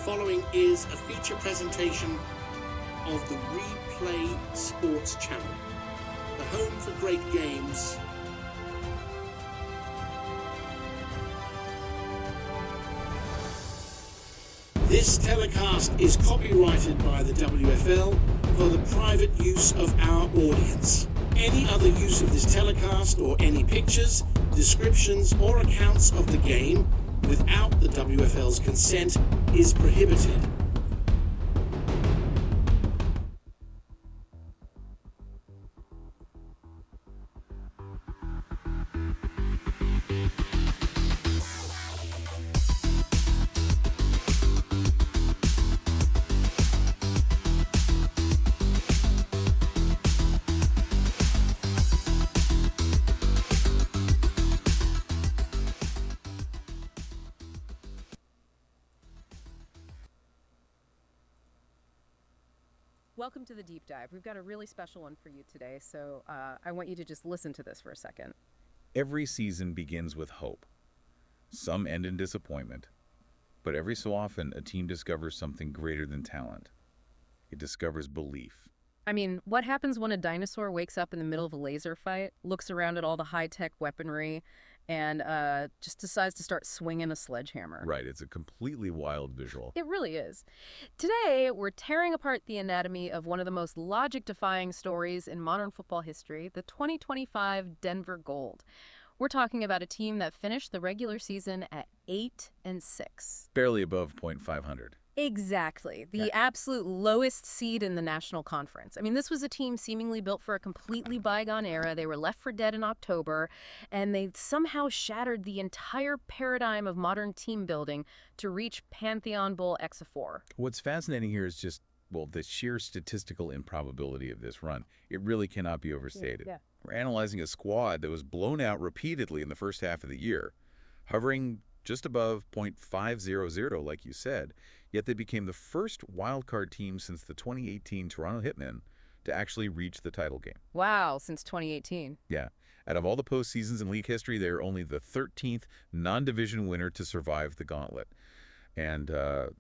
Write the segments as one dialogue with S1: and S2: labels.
S1: following is a feature presentation of the Replay Sports Channel, the home for great games. This telecast is copyrighted by the WFL for the private use of our audience. Any other use of this telecast or any pictures, descriptions or accounts of the game without the WFL's consent is prohibited.
S2: Welcome to the deep dive. We've got a really special one for you today, so I want you to just listen to this for a second.
S3: Every season begins with hope. Some end in disappointment, but every so often a team discovers something greater than talent. It discovers belief.
S2: I mean, what happens when a dinosaur wakes up in the middle of a laser fight, looks around at all the high-tech weaponry, and just decides to start swinging a sledgehammer?
S3: Right, it's a completely wild visual.
S2: It really is. Today, we're tearing apart the anatomy of one of the most logic-defying stories in modern football history, the 2025 Denver Gold. We're talking about a team that finished the regular season at 8-6.
S3: Barely above .500.
S2: Exactly. The absolute lowest seed in the National Conference. I mean, this was a team seemingly built for a completely bygone era. They were left for dead in October, and they somehow shattered the entire paradigm of modern team building to reach Pantheon Bowl XXIV.
S3: What's fascinating here is just, well, the sheer statistical improbability of this run. It really cannot be overstated.
S2: Yeah.
S3: We're analyzing a squad that was blown out repeatedly in the first half of the year, hovering just above .500, like you said, yet they became the first wildcard team since the 2018 Toronto Hitmen to actually reach the title game.
S2: Wow, since 2018.
S3: Yeah. Out of all the postseasons in league history, they are only the 13th non-division winner to survive the gauntlet. And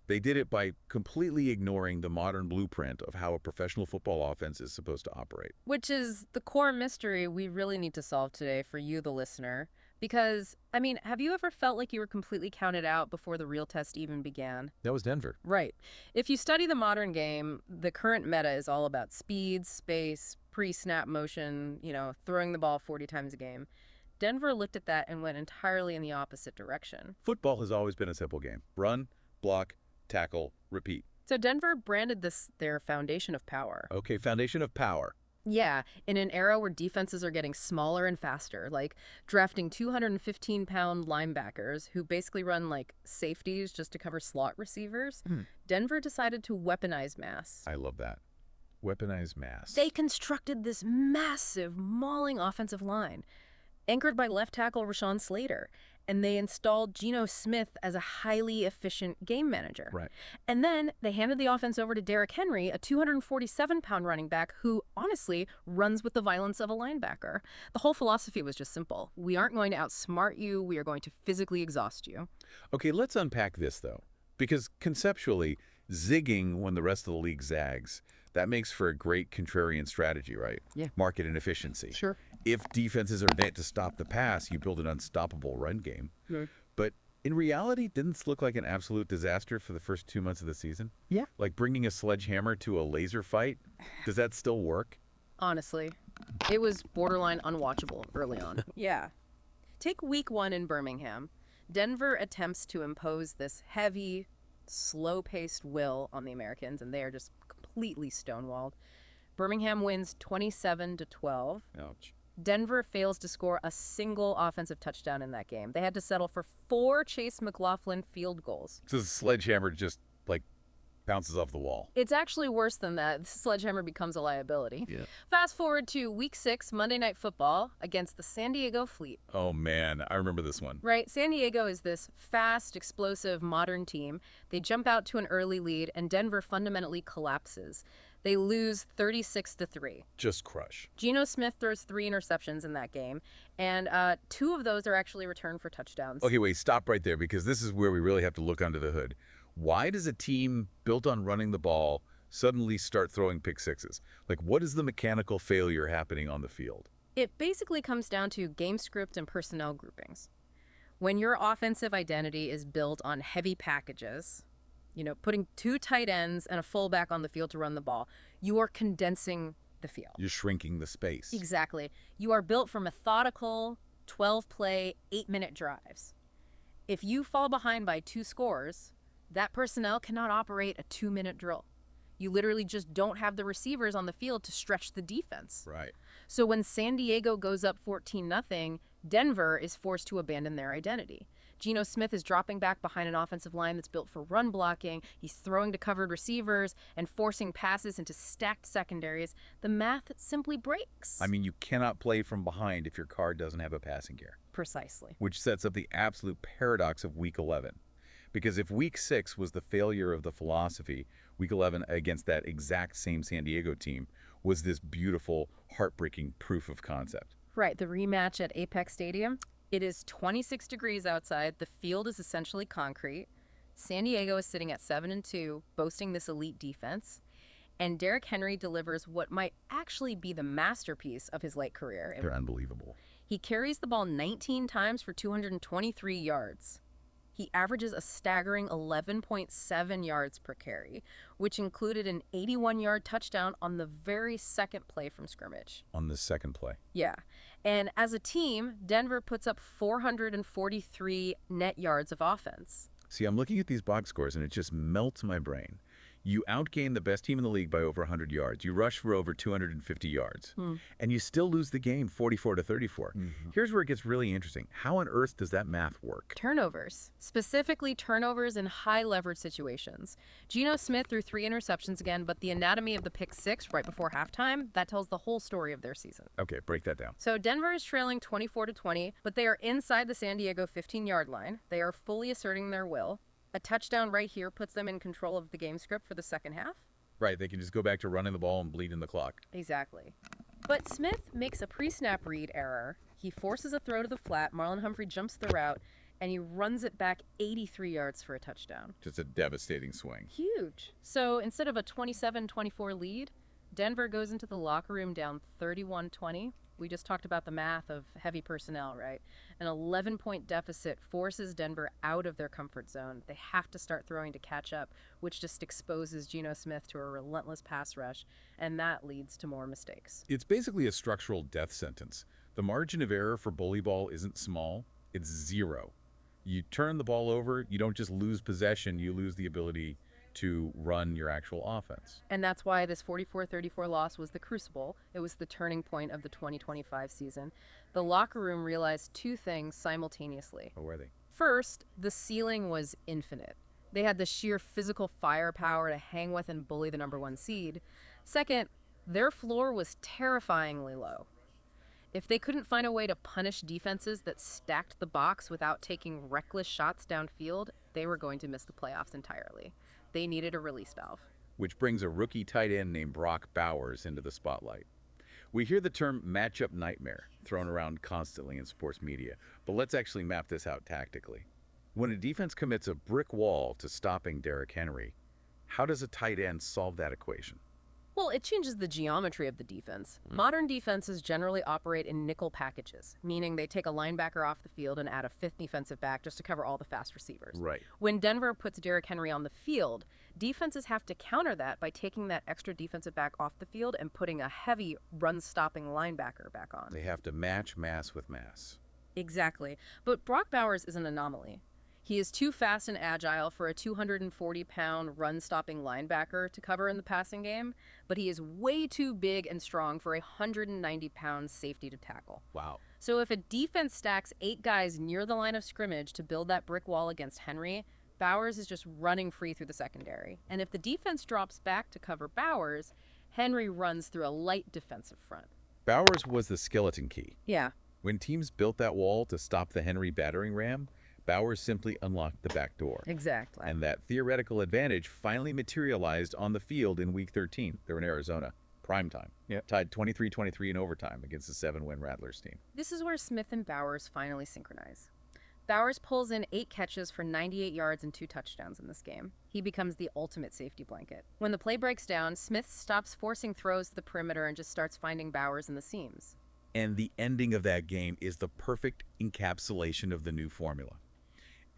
S3: they did it by completely ignoring the modern blueprint of how a professional football offense is supposed to operate.
S2: Which is the core mystery we really need to solve today for you, the listener. Because, I mean, have you ever felt like you were completely counted out before the real test even began?
S3: That was Denver.
S2: Right. If you study the modern game, the current meta is all about speed, space, pre-snap motion, throwing the ball 40 times a game. Denver looked at that and went entirely in the opposite direction.
S3: Football has always been a simple game. Run, block, tackle, repeat.
S2: So Denver branded this their foundation of power.
S3: Okay, foundation of power.
S2: Yeah, in an era where defenses are getting smaller and faster, like drafting 215-pound linebackers who basically run like safeties just to cover slot receivers, Denver decided to weaponize mass.
S3: I love that. Weaponize mass.
S2: They constructed this massive, mauling offensive line, anchored by left tackle Rashawn Slater, and they installed Geno Smith as a highly efficient game manager.
S3: Right.
S2: And then they handed the offense over to Derrick Henry, a 247-pound running back who, honestly, runs with the violence of a linebacker. The whole philosophy was just simple. We aren't going to outsmart you. We are going to physically exhaust you.
S3: Okay, let's unpack this, though. Because conceptually, zigging when the rest of the league zags, that makes for a great contrarian strategy, right?
S2: Yeah.
S3: Market inefficiency.
S2: Sure.
S3: If defenses are meant to stop the pass, you build an unstoppable run game.
S2: Right.
S3: But in reality, didn't this look like an absolute disaster for the first 2 months of the season?
S2: Yeah.
S3: Like bringing a sledgehammer to a laser fight? Does that still work?
S2: Honestly, it was borderline unwatchable early on. Yeah. Take week 1 in Birmingham. Denver attempts to impose this heavy, slow-paced will on the Americans, and they are just completely stonewalled. Birmingham wins 27-12.
S3: Ouch.
S2: Denver fails to score a single offensive touchdown in that game. They had to settle for 4 Chase McLaughlin field goals.
S3: So the sledgehammer just, bounces off the wall.
S2: It's actually worse than that. The sledgehammer becomes a liability.
S3: Yeah.
S2: Fast forward to week 6, Monday Night Football against the San Diego Fleet.
S3: Oh, man. I remember this one.
S2: Right. San Diego is this fast, explosive, modern team. They jump out to an early lead, and Denver fundamentally collapses. They lose 36-3.
S3: Just crush.
S2: Geno Smith throws 3 interceptions in that game, and 2 of those are actually returned for touchdowns.
S3: Okay, wait, stop right there, because this is where we really have to look under the hood. Why does a team built on running the ball suddenly start throwing pick sixes? Like, what is the mechanical failure happening on the field?
S2: It basically comes down to game script and personnel groupings. When your offensive identity is built on heavy packages, putting two tight ends and a fullback on the field to run the ball, you are condensing the field.
S3: You're shrinking the space.
S2: Exactly. You are built for methodical, 12-play, 8-minute drives. If you fall behind by 2 scores, that personnel cannot operate a 2-minute drill. You literally just don't have the receivers on the field to stretch the defense.
S3: Right.
S2: So when San Diego goes up 14-0, Denver is forced to abandon their identity. Geno Smith is dropping back behind an offensive line that's built for run blocking. He's throwing to covered receivers and forcing passes into stacked secondaries. The math simply breaks.
S3: I mean, you cannot play from behind if your card doesn't have a passing gear.
S2: Precisely.
S3: Which sets up the absolute paradox of Week 11. Because if Week 6 was the failure of the philosophy, Week 11 against that exact same San Diego team was this beautiful, heartbreaking proof of concept.
S2: Right, the rematch at Apex Stadium. It is 26 degrees outside. The field is essentially concrete. San Diego is sitting at 7-2, boasting this elite defense. And Derrick Henry delivers what might actually be the masterpiece of his late career.
S3: They're unbelievable.
S2: He carries the ball 19 times for 223 yards. He averages a staggering 11.7 yards per carry, which included an 81-yard touchdown on the very second play from scrimmage.
S3: On the second play.
S2: Yeah. And as a team, Denver puts up 443 net yards of offense.
S3: See, I'm looking at these box scores, and it just melts my brain. You outgain the best team in the league by over 100 yards. You rush for over 250 yards. And you still lose the game 44-34. Here's where it gets really interesting. How on earth does that math work?
S2: Turnovers. Specifically turnovers in high-leverage situations. Geno Smith threw 3 interceptions again, but the anatomy of the pick 6 right before halftime, that tells the whole story of their season.
S3: Okay, break that down.
S2: So Denver is trailing 24-20, but they are inside the San Diego 15-yard line. They are fully asserting their will. A touchdown right here puts them in control of the game script for the second half.
S3: Right, they can just go back to running the ball and bleeding the clock.
S2: Exactly. But Smith makes a pre-snap read error. He forces a throw to the flat. Marlon Humphrey jumps the route, and he runs it back 83 yards for a touchdown.
S3: Just a devastating swing.
S2: Huge. So instead of a 27-24 lead, Denver goes into the locker room down 31-20. We just talked about the math of heavy personnel, right? An 11-point deficit forces Denver out of their comfort zone. They have to start throwing to catch up, which just exposes Geno Smith to a relentless pass rush, and that leads to more mistakes.
S3: It's basically a structural death sentence. The margin of error for bully ball isn't small, it's 0. You turn the ball over, you don't just lose possession, you lose the ability to run your actual offense.
S2: And that's why this 44-34 loss was the crucible. It was the turning point of the 2025 season. The locker room realized 2 things simultaneously.
S3: What were they?
S2: First, the ceiling was infinite. They had the sheer physical firepower to hang with and bully the number 1 seed. Second, their floor was terrifyingly low. If they couldn't find a way to punish defenses that stacked the box without taking reckless shots downfield, they were going to miss the playoffs entirely. They needed a release valve.
S3: Which brings a rookie tight end named Brock Bowers into the spotlight. We hear the term matchup nightmare thrown around constantly in sports media, but let's actually map this out tactically. When a defense commits a brick wall to stopping Derrick Henry, how does a tight end solve that equation?
S2: Well, it changes the geometry of the defense. Modern defenses generally operate in nickel packages, meaning they take a linebacker off the field and add a 5th defensive back just to cover all the fast receivers.
S3: Right.
S2: When Denver puts Derrick Henry on the field, defenses have to counter that by taking that extra defensive back off the field and putting a heavy run-stopping linebacker back on.
S3: They have to match mass with mass.
S2: Exactly. But Brock Bowers is an anomaly. He is too fast and agile for a 240-pound run-stopping linebacker to cover in the passing game, but he is way too big and strong for a 190-pound safety to tackle.
S3: Wow.
S2: So if a defense stacks 8 guys near the line of scrimmage to build that brick wall against Henry, Bowers is just running free through the secondary. And if the defense drops back to cover Bowers, Henry runs through a light defensive front.
S3: Bowers was the skeleton key.
S2: Yeah.
S3: When teams built that wall to stop the Henry battering ram, Bowers simply unlocked the back door.
S2: Exactly.
S3: And that theoretical advantage finally materialized on the field in Week 13. They were in Arizona. Primetime.
S4: Yep.
S3: Tied 23-23 in overtime against the 7-win Rattlers team.
S2: This is where Smith and Bowers finally synchronize. Bowers pulls in 8 catches for 98 yards and 2 touchdowns in this game. He becomes the ultimate safety blanket. When the play breaks down, Smith stops forcing throws to the perimeter and just starts finding Bowers in the seams.
S3: And the ending of that game is the perfect encapsulation of the new formula.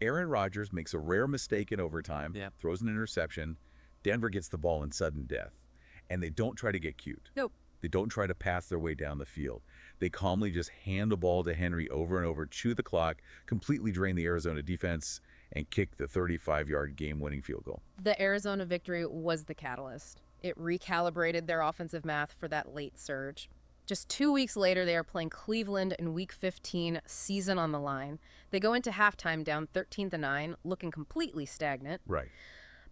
S3: Aaron Rodgers makes a rare mistake in overtime, throws an interception. Denver gets the ball in sudden death. And they don't try to get cute.
S2: Nope.
S3: They don't try to pass their way down the field. They calmly just hand the ball to Henry over and over, chew the clock, completely drain the Arizona defense, and kick the 35-yard game-winning field goal.
S2: The Arizona victory was the catalyst. It recalibrated their offensive math for that late surge. Just 2 weeks later, they are playing Cleveland in Week 15, season on the line. They go into halftime down 13-9, looking completely stagnant.
S3: Right.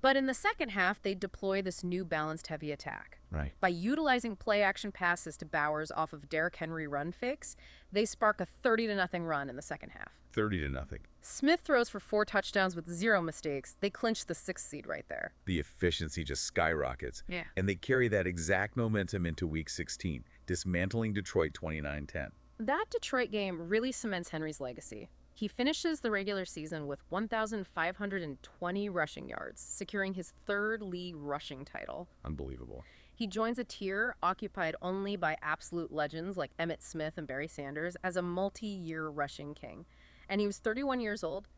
S2: But in the second half, they deploy this new balanced heavy attack.
S3: Right.
S2: By utilizing play-action passes to Bowers off of Derrick Henry run fakes, they spark a 30-0 run in the second half.
S3: 30-0.
S2: Smith throws for 4 touchdowns with 0 mistakes. They clinch the 6th seed right there.
S3: The efficiency just skyrockets.
S2: Yeah.
S3: And they carry that exact momentum into Week 16, dismantling Detroit 29-10.
S2: That Detroit game really cements Henry's legacy. He finishes the regular season with 1,520 rushing yards, securing his 3rd league rushing title.
S3: Unbelievable.
S2: He joins a tier occupied only by absolute legends like Emmitt Smith and Barry Sanders as a multi-year rushing king. And he was 31 years old,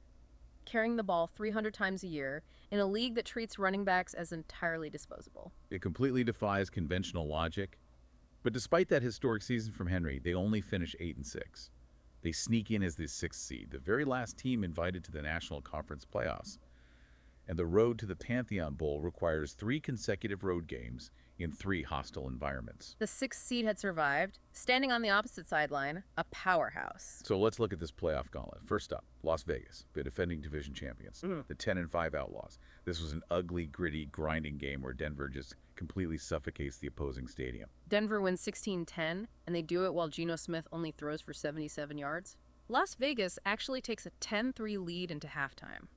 S2: carrying the ball 300 times a year in a league that treats running backs as entirely disposable.
S3: It completely defies conventional logic. But despite that historic season from Henry, they only finish 8-6. They sneak in as the 6th seed, the very last team invited to the National Conference playoffs. And the road to the Pantheon Bowl requires 3 consecutive road games in 3 hostile environments.
S2: The 6th seed had survived, standing on the opposite sideline, a powerhouse.
S3: So let's look at this playoff gauntlet. First up, Las Vegas, the defending division champions, the 10-5 Outlaws. This was an ugly, gritty, grinding game where Denver just completely suffocates the opposing stadium.
S2: Denver wins 16-10, and they do it while Geno Smith only throws for 77 yards. Las Vegas actually takes a 10-3 lead into halftime.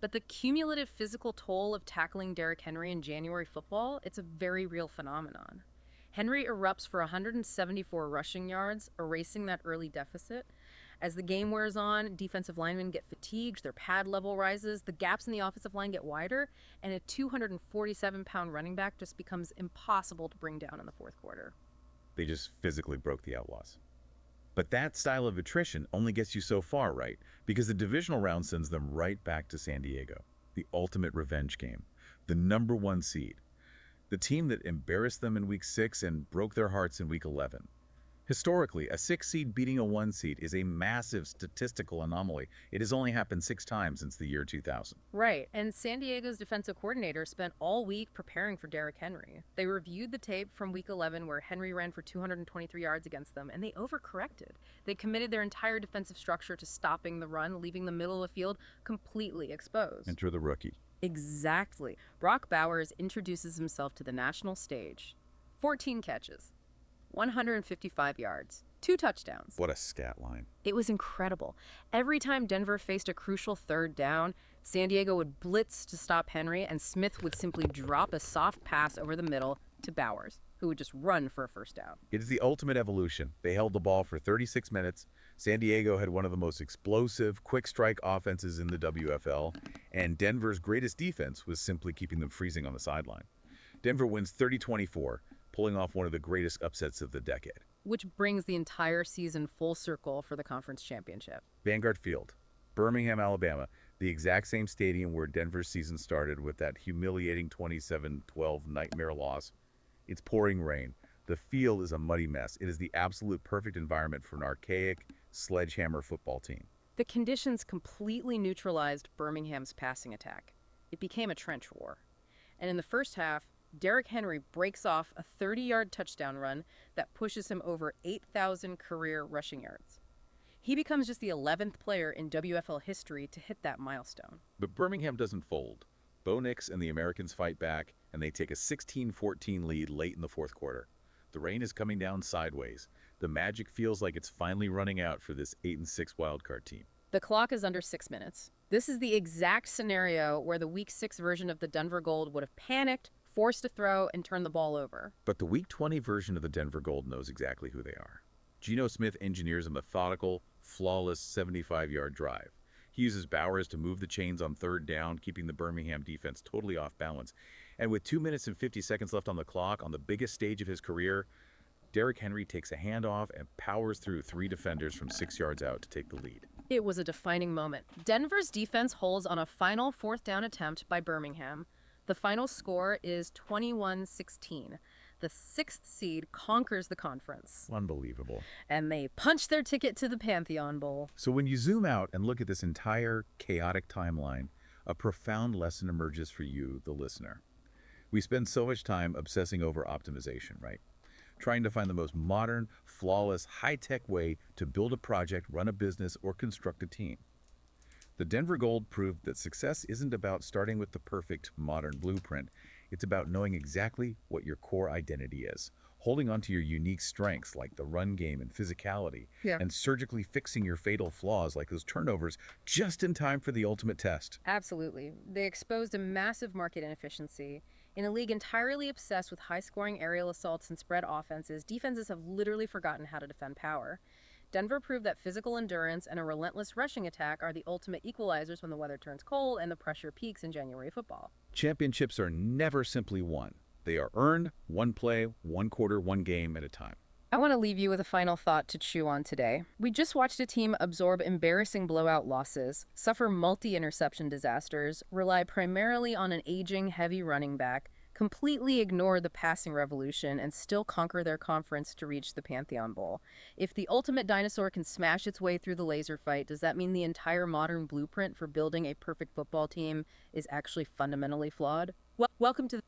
S2: But the cumulative physical toll of tackling Derrick Henry in January football, it's a very real phenomenon. Henry erupts for 174 rushing yards, erasing that early deficit. As the game wears on, defensive linemen get fatigued, their pad level rises, the gaps in the offensive line get wider, and a 247-pound running back just becomes impossible to bring down in the 4th quarter.
S3: They just physically broke the Outlaws. But that style of attrition only gets you so far, right? Because the divisional round sends them right back to San Diego, the ultimate revenge game, the #1 seed, the team that embarrassed them in Week 6 and broke their hearts in Week 11. Historically, a 6 seed beating a 1 seed is a massive statistical anomaly. It has only happened 6 times since the year 2000.
S2: Right, and San Diego's defensive coordinator spent all week preparing for Derrick Henry. They reviewed the tape from Week 11 where Henry ran for 223 yards against them, and they overcorrected. They committed their entire defensive structure to stopping the run, leaving the middle of the field completely exposed.
S3: Enter the rookie.
S2: Exactly. Brock Bowers introduces himself to the national stage. 14 catches. 155 yards, 2 touchdowns.
S3: What a stat line.
S2: It was incredible. Every time Denver faced a crucial 3rd down, San Diego would blitz to stop Henry, and Smith would simply drop a soft pass over the middle to Bowers, who would just run for a 1st down.
S3: It is the ultimate evolution. They held the ball for 36 minutes. San Diego had one of the most explosive, quick-strike offenses in the WFL, and Denver's greatest defense was simply keeping them freezing on the sideline. Denver wins 30-24, pulling off one of the greatest upsets of the decade.
S2: Which brings the entire season full circle for the conference championship.
S3: Vanguard Field, Birmingham, Alabama, the exact same stadium where Denver's season started with that humiliating 27-12 nightmare loss. It's pouring rain. The field is a muddy mess. It is the absolute perfect environment for an archaic sledgehammer football team.
S2: The conditions completely neutralized Birmingham's passing attack. It became a trench war. And in the first half, Derrick Henry breaks off a 30-yard touchdown run that pushes him over 8,000 career rushing yards. He becomes just the 11th player in WFL history to hit that milestone.
S3: But Birmingham doesn't fold. Bo Nix and the Americans fight back, and they take a 16-14 lead late in the 4th quarter. The rain is coming down sideways. The magic feels like it's finally running out for this 8-6 wildcard team.
S2: The clock is under 6 minutes. This is the exact scenario where the Week 6 version of the Denver Gold would have panicked, forced to throw, and turn the ball over.
S3: But the Week 20 version of the Denver Gold knows exactly who they are. Geno Smith engineers a methodical, flawless 75-yard drive. He uses Bowers to move the chains on third down, keeping the Birmingham defense totally off balance. And with 2 minutes and 50 seconds left on the clock on the biggest stage of his career, Derrick Henry takes a handoff and powers through 3 defenders from 6 yards out to take the lead.
S2: It was a defining moment. Denver's defense holds on a final fourth down attempt by Birmingham. The final score is 21-16. The 6th seed conquers the conference.
S3: Unbelievable.
S2: And they punch their ticket to the Pantheon Bowl.
S3: So when you zoom out and look at this entire chaotic timeline, a profound lesson emerges for you, the listener. We spend so much time obsessing over optimization, right? Trying to find the most modern, flawless, high-tech way to build a project, run a business, or construct a team. The Denver Gold proved that success isn't about starting with the perfect modern blueprint. It's about knowing exactly what your core identity is, holding onto your unique strengths like the run game and physicality, and surgically fixing your fatal flaws like those turnovers just in time for the ultimate test.
S2: Absolutely. They exposed a massive market inefficiency. In a league entirely obsessed with high-scoring aerial assaults and spread offenses, defenses have literally forgotten how to defend power. Denver proved that physical endurance and a relentless rushing attack are the ultimate equalizers when the weather turns cold and the pressure peaks in January football.
S3: Championships are never simply won. They are earned, one play, one quarter, one game at a time.
S2: I want to leave you with a final thought to chew on today. We just watched a team absorb embarrassing blowout losses, suffer multi-interception disasters, rely primarily on an aging, heavy running back, completely ignore the passing revolution, and still conquer their conference to reach the Pantheon Bowl. If the ultimate dinosaur can smash its way through the laser fight, does that mean the entire modern blueprint for building a perfect football team is actually fundamentally flawed? Welcome to